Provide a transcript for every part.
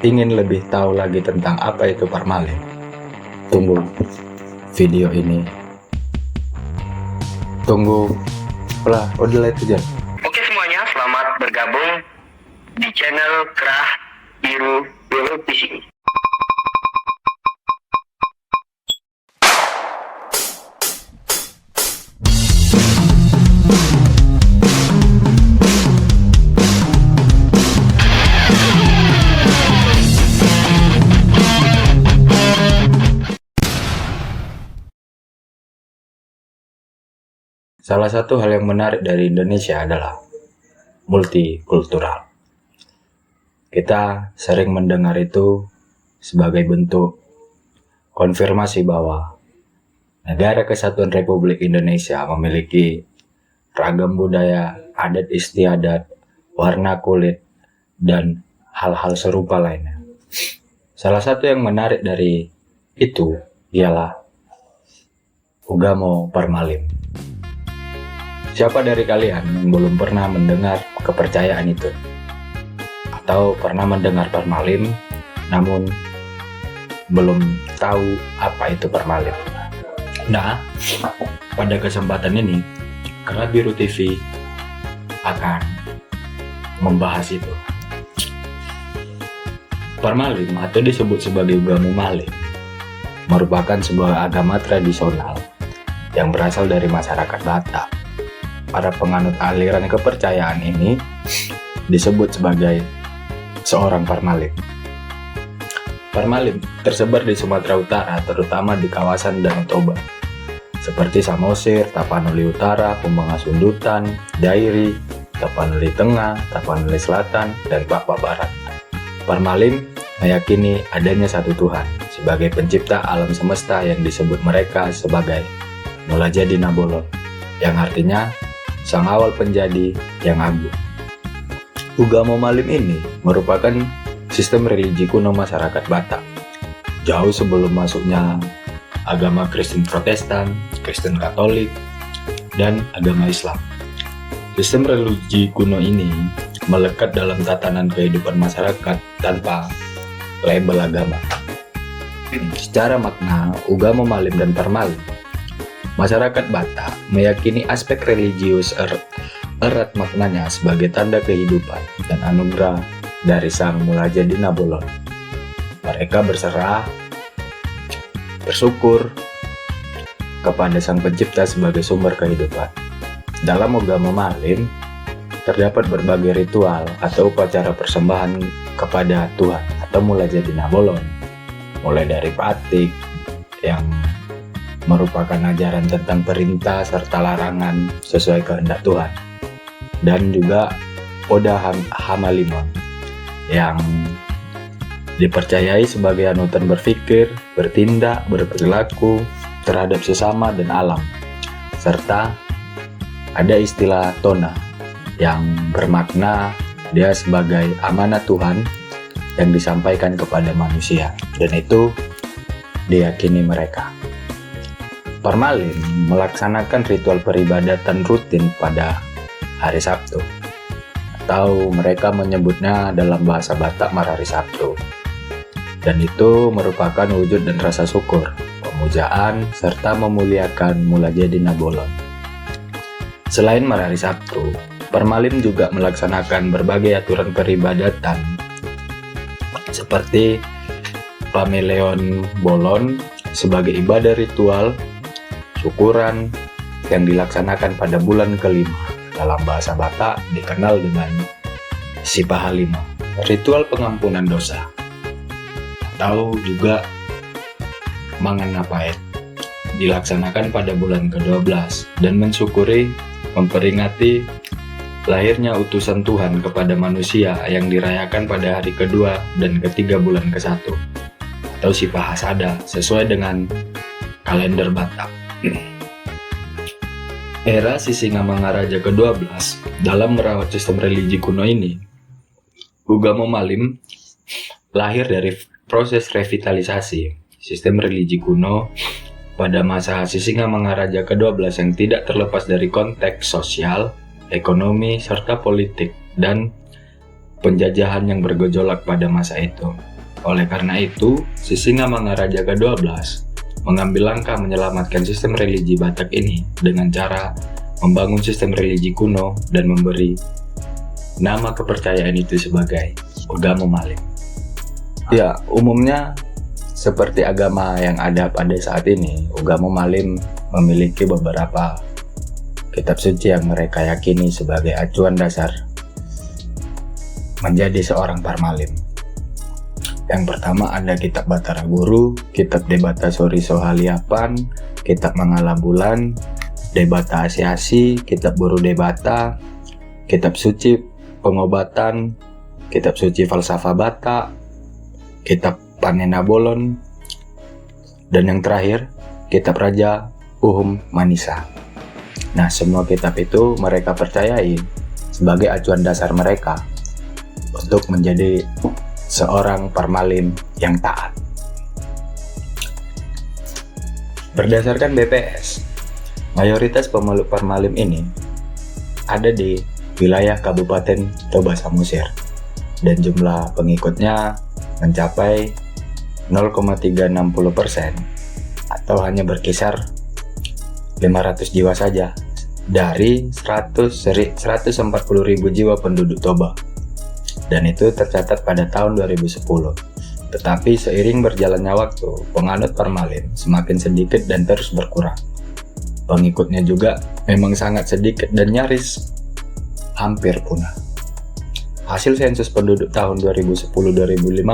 ingin lebih tahu lagi tentang apa itu Parmalim, tunggu video ini. Tunggu lah, udah lihat aja. Oke semuanya, selamat bergabung di channel Kerah Biru Fishing. Salah satu hal yang menarik dari Indonesia adalah multikultural. Kita sering mendengar itu sebagai bentuk konfirmasi bahwa Negara Kesatuan Republik Indonesia memiliki ragam budaya, adat istiadat, warna kulit, dan hal-hal serupa lainnya. Salah satu yang menarik dari itu ialah Ugamo Parmalim. Siapa dari kalian yang belum pernah mendengar kepercayaan itu? Atau pernah mendengar Parmalim, namun belum tahu apa itu Parmalim? Nah, pada kesempatan ini, Kerah Biru TV akan membahas itu. Parmalim atau disebut sebagai Ugamo Malim merupakan sebuah agama tradisional yang berasal dari masyarakat Batak. Para penganut aliran kepercayaan ini disebut sebagai seorang Parmalim. Parmalim tersebar di Sumatera Utara, terutama di kawasan Danau Toba, seperti Samosir, Tapanuli Utara, Kumbangasundutan, Dairi, Tapanuli Tengah, Tapanuli Selatan, dan Papua Barat. Parmalim meyakini adanya satu Tuhan sebagai pencipta alam semesta yang disebut mereka sebagai Mula Jadi Nabolon, yang artinya Sang Awal Penjadi yang Agung. Ugamo Malim ini merupakan sistem religi kuno masyarakat Batak, jauh sebelum masuknya agama Kristen Protestan, Kristen Katolik, dan agama Islam. Sistem religi kuno ini melekat dalam tatanan kehidupan masyarakat tanpa label agama. Secara makna, Ugamo Malim dan Parmalim, masyarakat Batak meyakini aspek religius erat maknanya sebagai tanda kehidupan dan anugerah dari Sang Mula Jadi Nabolon. Mereka berserah, bersyukur kepada Sang Pencipta sebagai sumber kehidupan. Dalam Ugamo Malim, terdapat berbagai ritual atau upacara persembahan kepada Tuhan atau Mula Jadi Nabolon, mulai dari batik yang merupakan ajaran tentang perintah serta larangan sesuai kehendak Tuhan, dan juga Oda Hamalimon yang dipercayai sebagai anutan berpikir, bertindak, berperilaku terhadap sesama dan alam, serta ada istilah Tona yang bermakna dia sebagai amanat Tuhan yang disampaikan kepada manusia, dan itu diyakini mereka. Parmalim melaksanakan ritual peribadatan rutin pada hari Sabtu, atau mereka menyebutnya dalam bahasa Batak Marari Sabtu, dan itu merupakan wujud dan rasa syukur, pemujaan, serta memuliakan Mula Jadi Nabolon. Selain Marari Sabtu, Parmalim juga melaksanakan berbagai aturan peribadatan seperti Pameleon Bolon sebagai ibadah ritual syukuran yang dilaksanakan pada bulan kelima. Dalam bahasa Batak dikenal dengan Sipahalima, ritual pengampunan dosa, atau juga Manganapait, dilaksanakan pada bulan ke-12 dan mensyukuri, memperingati lahirnya utusan Tuhan kepada manusia yang dirayakan pada hari kedua dan ketiga bulan ke-1 atau Sipahasada sesuai dengan kalender Batak. Era Sisingamangaraja ke-12 dalam merawat sistem religi kuno ini, Ugamo Malim lahir dari proses revitalisasi sistem religi kuno pada masa Sisingamangaraja ke-12 yang tidak terlepas dari konteks sosial, ekonomi, serta politik dan penjajahan yang bergejolak pada masa itu. Oleh karena itu, Sisingamangaraja ke-12 mengambil langkah menyelamatkan sistem religi Batak ini dengan cara membangun sistem religi kuno dan memberi nama kepercayaan itu sebagai Agama Malim. Ya, umumnya seperti agama yang ada pada saat ini, Agama Malim memiliki beberapa kitab suci yang mereka yakini sebagai acuan dasar menjadi seorang Parmalim. Yang pertama ada kitab Batara Guru, kitab Debata Sori Sohaliapan, kitab Mangala Bulan, Debata Asiasi, kitab Buru Debata, kitab suci Pengobatan, kitab suci Falsafah Batak, kitab Panena Bolon, dan yang terakhir kitab Raja Uhum Manisa. Nah, semua kitab itu mereka percayai sebagai acuan dasar mereka untuk menjadi seorang Parmalim yang taat. Berdasarkan BPS, mayoritas pemeluk Parmalim ini ada di wilayah Kabupaten Toba Samosir dan jumlah pengikutnya mencapai 0,360% atau hanya berkisar 500 jiwa saja dari 140.000 jiwa penduduk Toba, dan itu tercatat pada tahun 2010. Tetapi seiring berjalannya waktu, penganut Parmalim semakin sedikit dan terus berkurang. Pengikutnya juga memang sangat sedikit dan nyaris hampir punah. Hasil sensus penduduk tahun 2010-2015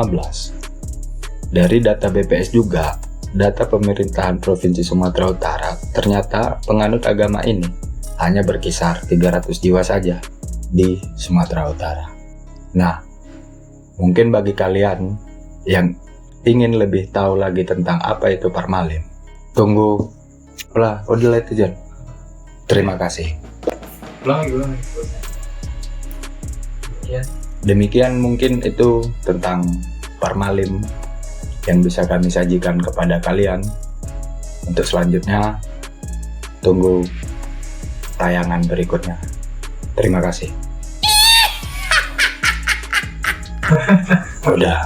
dari data BPS juga, data pemerintahan Provinsi Sumatera Utara, ternyata penganut agama ini hanya berkisar 300 jiwa saja di Sumatera Utara. Nah, mungkin bagi kalian yang ingin lebih tahu lagi tentang apa itu Parmalim, tunggu lah, udah itu John. Terima kasih. Ulang. Demikian mungkin itu tentang Parmalim yang bisa kami sajikan kepada kalian. Untuk selanjutnya, tunggu tayangan berikutnya. Terima kasih. Udah.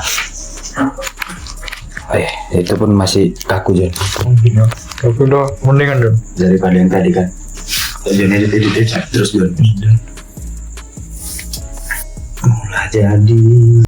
Itu pun masih kaku, Jon. Aku udah mendingan dong. Daripada yang tadi kan. Jon edit terus, Jon. Mulai jadi.